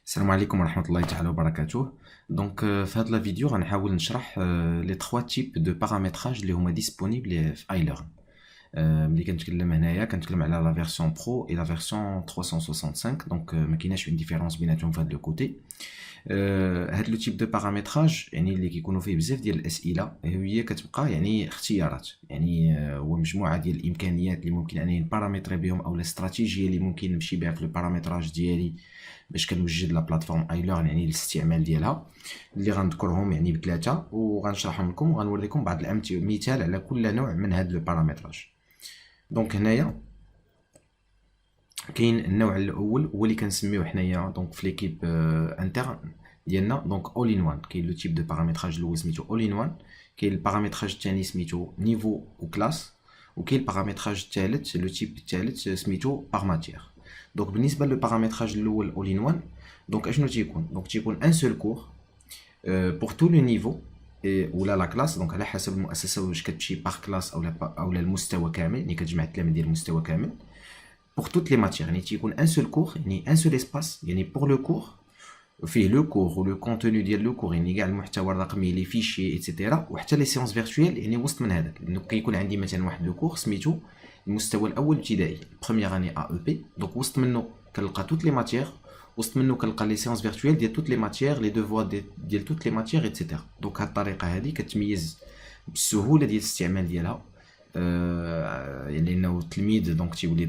السلام عليكم ورحمة الله تعالى وبركاته. دونك في هاد لا فيديو غنحاول نشرح لي 3 تيب دو بارامتراج اللي هما ديسپونيبل في ايليرن. ملي كنتكلم هنايا كنتكلم على لا فيرسيون برو اي لا فيرسيون 365. دونك ما كايناش اون ديفيرونس بيناتهم في هاد لو كوتي. هاد لو تيب دو بارامتراج يعني اللي كيكونوا فيه بزاف ديال الاسئله هي كتبقى يعني اختيارات، يعني هو مجموعه ديال الامكانيات اللي ممكن انني نبارامتري بهم او الاستراتيجيه اللي ممكن نمشي بها في البارامتراج ديالي باش كنوجد لا بلاتفورم ايليرن يعني الاستعمال ديالها، اللي غنذكرهم يعني بثلاثه وغنشرحهم لكم وغنوريكم بعض الامثله على كل نوع من هاد لو بارامتراج. دونك هنايا كاين النوع الاول هو اللي كنسميوه حنايا دونك في ليكيب انترن ديالنا دونك اول ان وان. كاين لو تيب دو بارامتراج الاول سميتو اول ان وان، كاين البارامتراج الثاني سميتو نيفو وكلاس، وكاين البارامتراج الثالث لو تيب الثالث سميتو باغ ماتيير. دونك بالنسبه للبارامتراج الاول اول ان وان دونك اشنو تيكون؟ دونك تيكون ان سول كور بور تو لو نيفو ولا لا كلاس، دونك على حسب المؤسسه واش كتمشي باغ كلاس او المستوى كامل، يعني كتجمع التلاميذ ديال المستوى كامل. pour toutes les matières يعني تيكون un seul cours يعني un seul espace يعني pour le cours فيه لو كور ولو كونتوني ديال لو كور يعني كاع المحتوى الرقمي لي فيشي ايتترا، وحتى لي سيونس فيرتويال يعني وسط من هذاك. لانه كيكون عندي مثلا واحد لو كور سميتو المستوى الاول ابتدائي بروميير اني ا او بي، دونك وسط منه كنلقى توت لي ماتيير، وسط منه كنلقى لي سيونس فيرتويال ديال توت لي ماتيير، لي دوفوار ديال توت لي ماتيير ايتترا. دونك هاد الطريقه هذه كتميز بالسهوله ديال الاستعمال ديالها. يعني لانه التلميذ دونك تيولي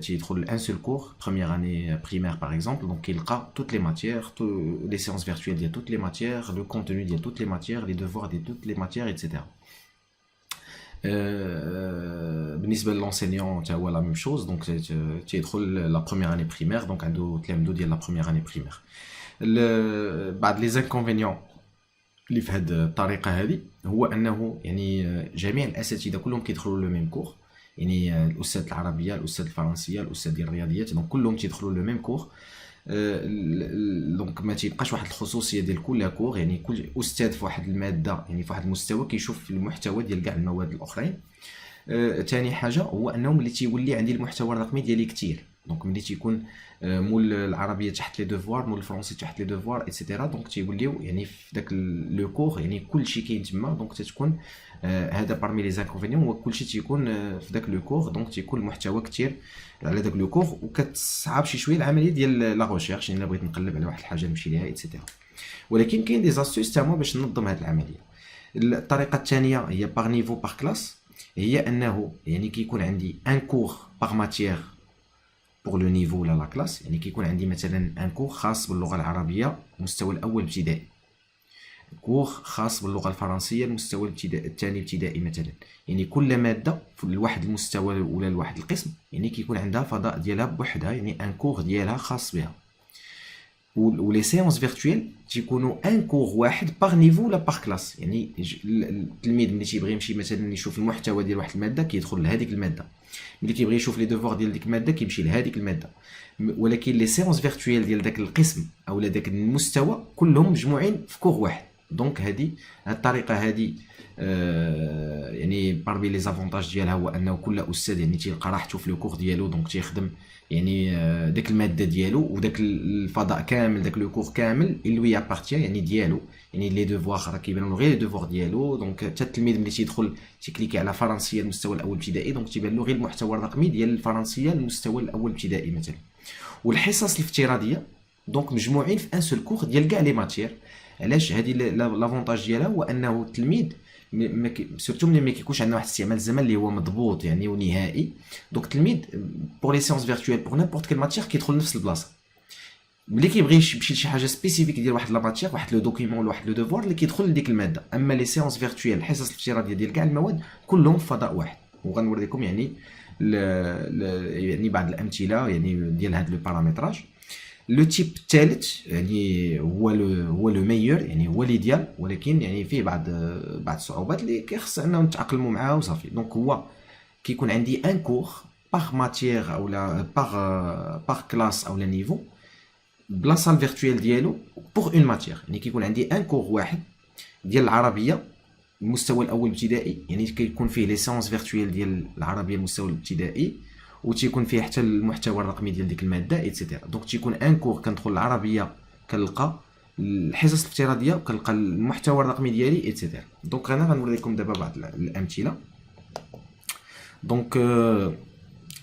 تيدخل ان سول كور بروميير اني بريمير باغ اكزومبل، دونك كيلقى توت لي ماتيير، لي سيونس فيرتويال ديال توت لي ماتيير، لو كونتوني ديال توت لي ماتيير، لي دوفوار ديال توت لي ماتيير ايتترا. بالنسبه للونسينيون حتى هو لا ميم شوز، دونك تيدخل لا بروميير اني بريمير، دونك عنده تلامذو ديال لا بروميير اني بريمير. بعض لي زانكونفينيون اللي في هذه الطريقه هذه هو انه يعني جميع الاساتذه كلهم كيدخلوا لو ميم كور، يعني الاستاذ العربيه، الاستاذ الفرنسيه، الاستاذ ديال الرياضيات، دونك كلهم تيدخلوا لو ميم كور. دونك ما تيبقاش واحد الخصوصيه ديال كل كور، يعني كل استاذ في واحد الماده يعني في واحد المستوى كيشوف المحتوى ديال كاع المواد الاخرين. ثاني حاجه هو انه ملي تيولي عندي المحتوى الرقمي ديالي كثير، دونك ملي تيكون مول العربيه تحت لي دوفوار، مول الفرنسي تحت لي دوفوار ايتترا، دونك تيوليو يعني في داك لو كور يعني كلشي كاين تما، دونك تتكون هذا بارمي لي زانكونفينيون هو كلشي تيكون في داك لو كور، دونك تيكون المحتوى كثير على داك لو كور، وكتصعب شي شويه العمليه ديال لا ريشيرش، يعني الا بغيت نقلب على واحد الحاجه نمشي ليها ايتترا. ولكن كاين دي زاستوس تاعو باش ننظم هذه العمليه. الطريقه الثانيه هي باغ نيفو باغ كلاس، هي انه يعني كيكون عندي ان كور باغ ماتيير بور لو نيفو ولا لا كلاس، يعني كيكون عندي مثلا ان كور خاص باللغه العربيه المستوى الاول ابتدائي، كور خاص باللغه الفرنسيه المستوى الثاني ابتدائي مثلا، يعني كل ماده في لواحد المستوى ولا لواحد القسم يعني كيكون عندها فضاء ديالها بوحدها، يعني ان كور ديالها خاص بها. ولي سيونس فيرتويال تيكونوا ان كور واحد باغ نيفو ولا باغ كلاس، يعني التلميذ ملي تيبغي يمشي مثلا يشوف المحتوى ديال واحد الماده كيدخل لهذيك الماده، ملي كيبغي يشوف لي دوفوار ديال ديك الماده كيمشي لهذيك الماده. ولكن لي سيونس فيرتويال ديال داك القسم او داك المستوى كلهم مجموعين في كور واحد. دونك هاد الطريقه هذه يعني بارمي لي زافونتاج ديالها هو انه كل استاذ يعني تيلقى راحته في لو كور ديالو، دونك تيخدم يعني داك الماده ديالو وداك الفضاء كامل، داك لو كور كامل اللي ابارتيان يعني ديالو، يعني لي دوفوار راه كيبانوا غير لي دوفوار ديالو. دونك حتى التلميذ ملي تيدخل تيكليكي على فرنسيه المستوى الاول ابتدائي، دونك تيبان له غير المحتوى الرقمي ديال الفرنسيه المستوى الاول ابتدائي مثلا. والحصص الافتراضيه دونك مجموعين في ان سول كور ديال كاع لي ماتيير. علاش؟ هذه لافونتاج ديالها هو انه التلميذ سورتو ملي ما كيكونش عندنا واحد الاستعمال الزمن اللي هو مضبوط يعني ونهائي، دونك التلميذ بور لي سيونس فيرتويال بور نيمبورط كيل ماتيير كيدخل نفس البلاصه. ملي كيبغي يمشي لشي حاجه سبيسيفيك ديال واحد لا ماتيير، واحد لو دوكيمون ولا واحد لو دوفوار اللي كيدخل لديك الماده. اما لي سيونس فيرتويال الحصص الافتراضيه ديال كاع المواد كلهم في فضاء واحد، وغنوريكم يعني يعني بعض الامثله يعني ديال هذا لو بارامتراج. لو تيب الثالث يعني هو لو ميور، يعني هو ليديال، ولكن يعني فيه بعض الصعوبات اللي كيخص اننا نتاقلموا معاها وصافي. دونك هو كيكون عندي ان كور باغ ماتيير او لا باغ كلاس او لا نيفو بلاصه الفيرتويال ديالو بوغ اون ماتيير، يعني كيكون عندي ان كور واحد ديال العربيه المستوى الاول ابتدائي، يعني كيكون فيه لي سيونس فيرتويال ديال العربيه المستوى الابتدائي، وتيكون فيه حتى المحتوى الرقمي ديال ديك الماده ايتترا. دونك تيكون ان كور كندخل العربيه كنلقى الحصص الافتراضيه وكنلقى المحتوى الرقمي ديالي ايتترا. دونك انا غنوريكم دابا بعض الامثله. دونك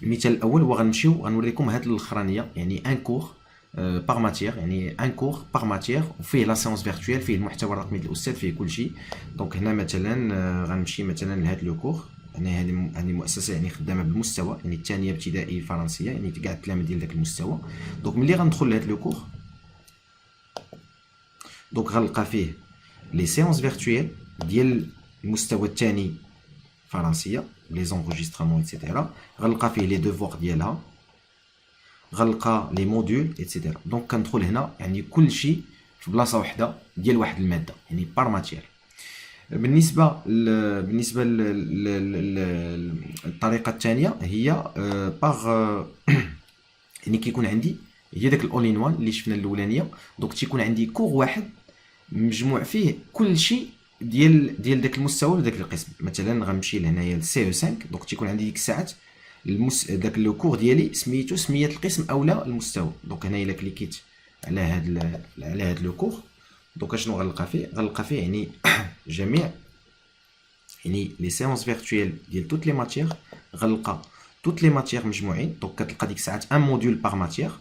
المثال الاول هو غنوريكم هاد الاخرانيه، يعني ان كور باغ ماتيير، يعني ان كور باغ ماتيير وفيه لا سيونس فيرتويال، فيه المحتوى الرقمي ديال الاستاذ، فيه كلشي. دونك هنا مثلا غنمشي مثلا لهاد لو كور. يعني هذه مؤسسه يعني خدامه بالمستوى، يعني الثانيه ابتدائي فرنسيه، يعني كاع التلاميذ ديال داك المستوى. دونك ملي غندخل لهاد لو كور، دونك غنلقى فيه لي سيونس فيرتويال ديال المستوى الثاني فرنسيه، لي زونغوجيسترمون ايتترا. غنلقى فيه لي دوفوار ديالها، غنلقى لي موديول ايتترا. دونك كندخل هنا يعني كلشي في بلاصه وحده ديال واحد الماده، يعني بار ماتير. بالنسبه للطريقه الثانيه هي باغ يعني كيكون عندي هي داك الاول ان وان اللي شفنا الاولانيه. دونك تيكون عندي كور واحد مجموع فيه كلشي ديال داك المستوى ولا داك القسم. مثلا غنمشي لهنايا للسي او 5. دونك تيكون عندي ديك الساعات داك لو كور ديالي سميتو سميه القسم اولا المستوى. دونك هنا الا كليكيت على هاد لو كور، دونك شنو غنلقى فيه؟ غنلقى فيه يعني جميع يعني لي سيونس فيرتويال ديال توت لي ماتيير. غنلقى توت لي ماتيير مجموعين. دونك كتلقى ديك الساعات ان موديول باغ ماتيير،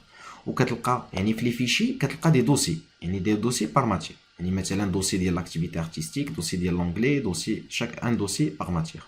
وكتلقى يعني في لي فيشي كتلقى دي دوسي، يعني دي دوسي باغ ماتيير. يعني مثلا دوسي ديال لاكتيفيتي ارتستيك، دوسي ديال لونغلي، دوسي شاك ان دوسي باغ ماتيير.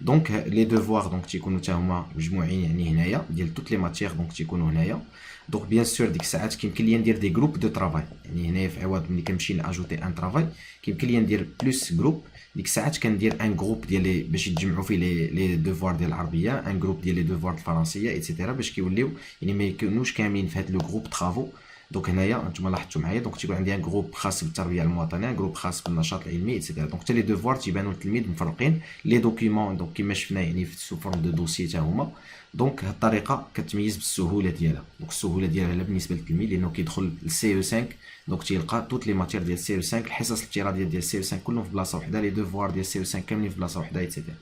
دونك لي دوفوار دونك تيكونوا حتى هما مجموعين يعني هنايا ديال توت لي ماتيير، دونك تيكونوا هنايا. دونك بيان سور ديك الساعات كيمكن ليا ندير دي جروب دو طرافاي، يعني هنايا في عوض ملي كنمشي ناجوتي ان طرافاي كيمكن ليا ندير بلوس جروب. ديك الساعات كندير ان جروب ديال باش يتجمعوا فيه لي دوفوار ديال العربيه، ان جروب ديال لي دوفوار الفرنسيه ايتترا، باش كيوليو يعني ما يكونوش كاملين في هذا لو جروب طرافو. دونك هنايا انتم لاحظتوا معايا، دونك تيكون عندي ان جروب خاص بالتربيه المواطنه، جروب خاص بالنشاط العلمي ايتترا. دونك حتى لي دوفوار تيبانوا للتلميذ مفرقين. لي دوكيومون دونك كما شفنا يعني في سو فورم دو دوسي حتى هما. دونك هاد الطريقه كتميز بالسهوله ديالها. دونك السهوله ديالها لا بالنسبه للتلميذ لانه كيدخل للسي او 5. دونك تيلقى توت لي ماتير ديال سي او 5، الحصص الافتراضيه ديال سي او 5 كلهم في بلاصه وحده، لي دوفوار ديال سي او 5 كاملين في بلاصه وحده ايتترا.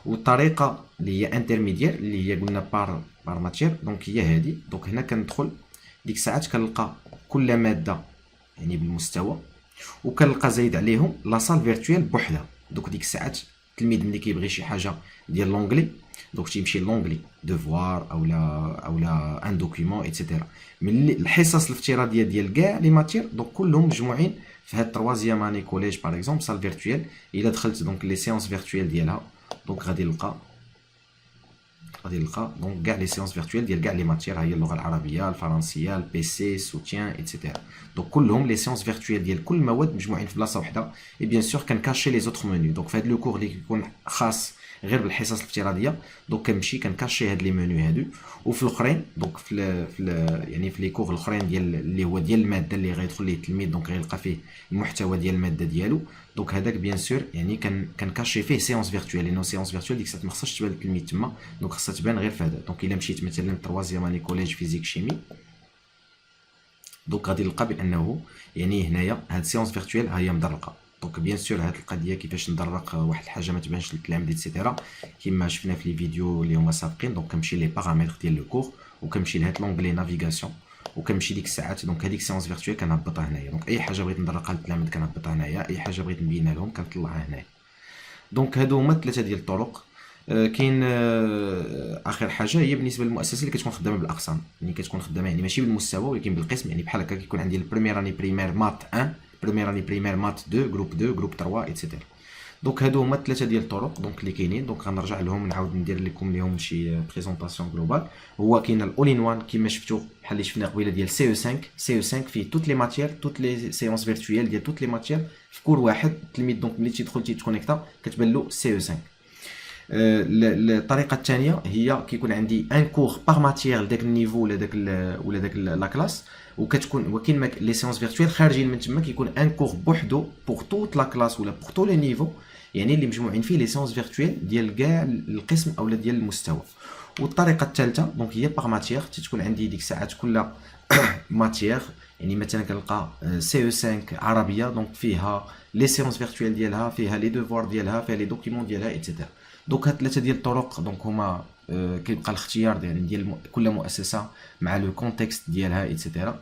والطريقه اللي هي انترميديير اللي هي قلنا بار ماتير، دونك هي هذه. دونك هنا كندخل ديك الساعات كنلقى كل ماده يعني بالمستوى، وكنلقى زايد عليهم لا سال فيرتويال بوحدها. دونك ديك الساعات التلميذ ملي كيبغي شي حاجه ديال لونغلي، دونك تيمشي لونغلي دوفوار اولا ان دوكيومون ايتترا. من الحصص الافتراضيه ديال كاع لي ماتير دونك كلهم مجموعين في هاد تروازيام اني كوليج باغ اكزومبل سال فيرتويال. الا دخلت دونك لي سيونس فيرتويال ديالها، دونك غادي نلقى دونك كاع لي سيونس فيرتويال ديال كاع لي ماتير، هي اللغه العربيه، الفرنسيه، البي سي، سوتيان ايتترا. دونك كلهم لي سيونس فيرتويال ديال كل المواد مجموعين في بلاصه وحده. اي بيان سور كنكاشي لي زوتر منيو. دونك في هذا لو كور اللي كيكون خاص غير بالحصص الافتراضيه، دونك كنمشي كنكاشي هاد لي منيو هادو. وفي الاخرين دونك يعني في لي كور الاخرين ديال اللي هو ديال الماده اللي غيدخل ليه التلميذ، دونك غيلقى فيه المحتوى ديال الماده ديالو. دونك هذاك بيان سور يعني كنكاشي فيه سيونس فيرتويال، لانه سيونس فيرتويال ديك الساعه ما خصهاش تبان للتلميذ تما، دونك خصها تبان غير في هذا. دونك الا مشيت مثلا تروازيام اني كوليج فيزيك شيمي، دونك غادي نلقى بانه يعني هنايا هاد سيونس فيرتويال ها هي مدرقه. دونك بيان سور هاد القضيه كيفاش ندرق واحد الحاجه ما تبانش للتلاميذ ايتترا كما شفنا في لي فيديو اللي هما سابقين. دونك كنمشي لي بارامتر ديال لو كور، وكنمشي لهاد لونغلي نافيغاسيون، وكنمشي ديك الساعات دونك هذيك سيونس فيرتويال كنهبطها هنايا. دونك اي حاجه بغيت ندرقها للتلاميذ كنهبطها هنايا، اي حاجه بغيت نبينها لهم كنطلعها هنايا. دونك هادو هما ثلاثه ديال الطرق. كاين اخر حاجه هي بالنسبه للمؤسسه اللي كتكون خدامه بالاقسام، يعني كتكون خدامه يعني ماشي بالمستوى ولكن بالقسم. يعني بحال هكا كيكون عندي البريمير اني بريمير مات 1، بريمير اني بريمير مات 2، جروب 2، جروب 3 ايتترا. دونك هادو هما ثلاثه ديال الطرق دونك اللي كاينين. دونك غنرجع لهم نعاود ندير لكم ليهم شي بريزونطاسيون جلوبال. هو كاين الاول ان وان كما شفتوا بحال اللي شفنا قبيله ديال سي او 5. سي او 5 فيه توت لي ماتير، توت لي سيونس فيرتويال ديال توت لي ماتير في كور واحد. التلميذ دونك ملي تيدخل تيتكونيكتا كتبان له سي او 5. الطريقه الثانيه هي كيكون عندي ان كور باغ ماتيير لداك النيفو ولا داك لا كلاس، وكتكون وكاين لي سيونس فيرتويال خارجين من تما كيكون ان كور بوحدو بوغ توت لا كلاس ولا بوغ تو لي نيفو، يعني اللي مجموعين فيه لي سيونس فيرتويال ديال كاع القسم اولا ديال المستوى. والطريقه الثالثه دونك هي باغ ماتيير، تكون عندي ديك الساعات كل ماتيير، يعني مثلا كنلقى سي او 5 عربيه دونك فيها لي سيونس فيرتوال ديالها، فيها لي دوفوار ديالها، فيها لي دوكيمون ديالها ايتترا. دونك هاد ثلاثه ديال الطرق دونك هما كيبقى الاختيار ديال كل مؤسسه مع لو كونتكست ديالها ايتترا.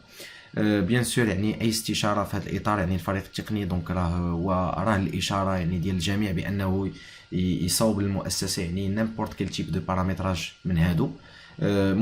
بيان سور يعني اي استشاره في هذا الاطار، يعني الفريق التقني دونك راه الاشاره يعني ديال الجميع بانه يصاوب المؤسسه يعني نيمبورت كيل تيب دو بارامتراج من هادو.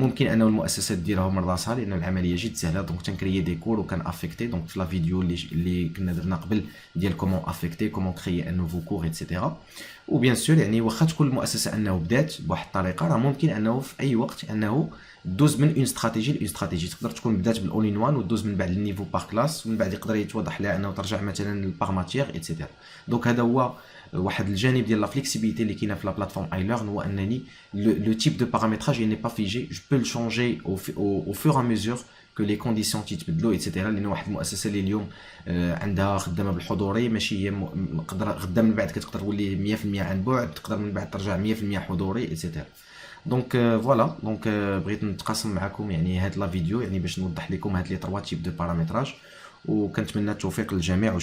ممكن انه المؤسسات ديرها من راسها لان العمليه جد سهله. دونك تنكريي دي كور وكان افيكتي دونك في لا فيديو اللي كنا درنا قبل ديال كومون افيكتي كومون كريي ان نوفو كور ايتترا. وبيان سور يعني واخا تكون المؤسسه انه بدات بواحد الطريقه، راه ممكن انه في اي وقت انه دوز من اون استراتيجي لاون استراتيجي. تقدر تكون بدات بالاول ان وان ودوز من بعد النيفو باغ كلاس، ومن بعد يقدر يتوضح لها انه ترجع مثلا للباغ ماتيير ايتترا. دونك هذا هو واحد الجانب ديال لا فليكسيبيليتي اللي كاينه في لا بلاتفورم اي ليرن، هو انني لو تيب دو بارامتراج ني با فيجي، جو بو شونجي او فور ا ميزور كو لي كونديسيون تيتبدلوا ايتترا. لان واحد المؤسسه اللي اليوم عندها خدامه بالحضوري ماشي هي مقدره غدا من بعد كتقدر تولي 100% عن بعد، تقدر من بعد ترجع 100% حضوري ايتترا. دونك فوالا دونك بغيت نتقاسم معكم يعني هاد لا فيديو يعني باش نوضح لكم هاد لي 3 تيب دو بارامتراج، وكنتمنى التوفيق للجميع.